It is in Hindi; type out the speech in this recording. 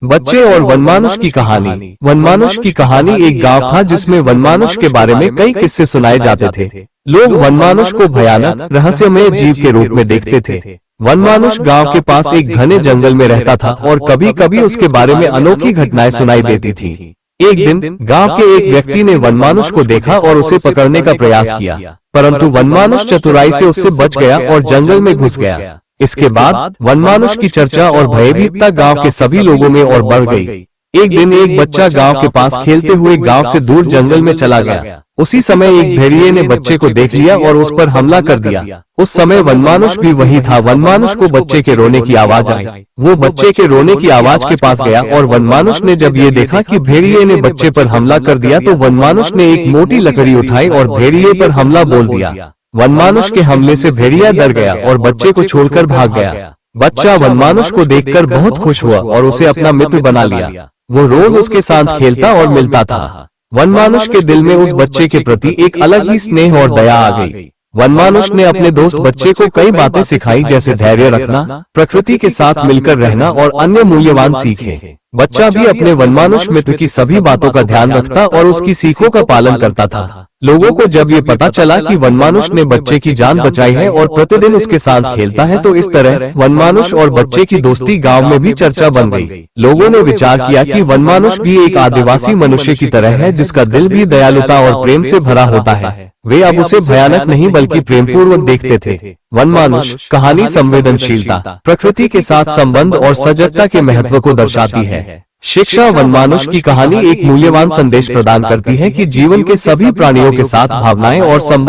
बच्चे और वनमानुष की कहानी। वनमानुष की कहानी एक गांव था जिसमें वनमानुष के बारे में कई किस्से सुनाए जाते थे। लोग वनमानुष को भयानक रहस्यमय जीव के रूप में देखते थे। वनमानुष गांव के पास एक घने जंगल में रहता था और कभी कभी उसके बारे में अनोखी घटनाएं सुनाई देती थी। एक दिन गांव के एक व्यक्ति ने वनमानुष को देखा और उसे पकड़ने का प्रयास किया, परंतु वनमानुष चतुराई से उससे बच गया और जंगल में घुस गया। इसके बाद वनमानुष की चर्चा और भयभीतता गांव के सभी लोगों में और बढ़ गई। एक दिन एक बच्चा गांव के पास खेलते हुए गांव से दूर जंगल में चला गया। उसी समय एक भेड़िए ने बच्चे को देख लिया और उस पर हमला कर दिया। उस समय वनमानुष भी वही था। वनमानुष को बच्चे के रोने की आवाज आई। वो बच्चे के रोने की आवाज के पास गया और वनमानुष ने जब ये देखा कि भेड़िए ने बच्चे पर हमला कर दिया तो वनमानुष ने एक मोटी लकड़ी उठाई और भेड़िए पर हमला बोल दिया। वनमानुष के हमले से भेड़िया डर गया और बच्चे को छोड़कर भाग गया। बच्चा वनमानुष को देखकर बहुत खुश हुआ और उसे अपना मित्र बना लिया। वो रोज उसके साथ खेलता और मिलता था। वनमानुष के दिल में उस बच्चे के प्रति एक अलग ही स्नेह और दया आ गई। वनमानुष ने अपने दोस्त बच्चे को कई बातें सिखाई, जैसे धैर्य रखना, प्रकृति के साथ मिलकर रहना और अन्य मूल्यवान सीखें। बच्चा भी अपने वनमानुष मित्र की सभी बातों का ध्यान रखता और उसकी सीखों का पालन करता था। लोगों को जब ये पता चला कि वनमानुष ने बच्चे की जान बचाई है और प्रतिदिन उसके साथ खेलता है, तो इस तरह वनमानुष और बच्चे की दोस्ती गांव में भी चर्चा बन गई। लोगों ने विचार किया कि वनमानुष भी एक आदिवासी मनुष्य की तरह है, जिसका दिल भी दयालुता और प्रेम से भरा होता है। वे अब उसे भयानक नहीं बल्कि प्रेमपूर्वक देखते थे। वनमानुष कहानी संवेदनशीलता, प्रकृति के साथ संबंध और सजगता के महत्व को दर्शाती है। शिक्षा। वनमानुष की कहानी एक मूल्यवान संदेश प्रदान करती है कि जीवन के सभी प्राणियों के साथ भावनाएं और संबंध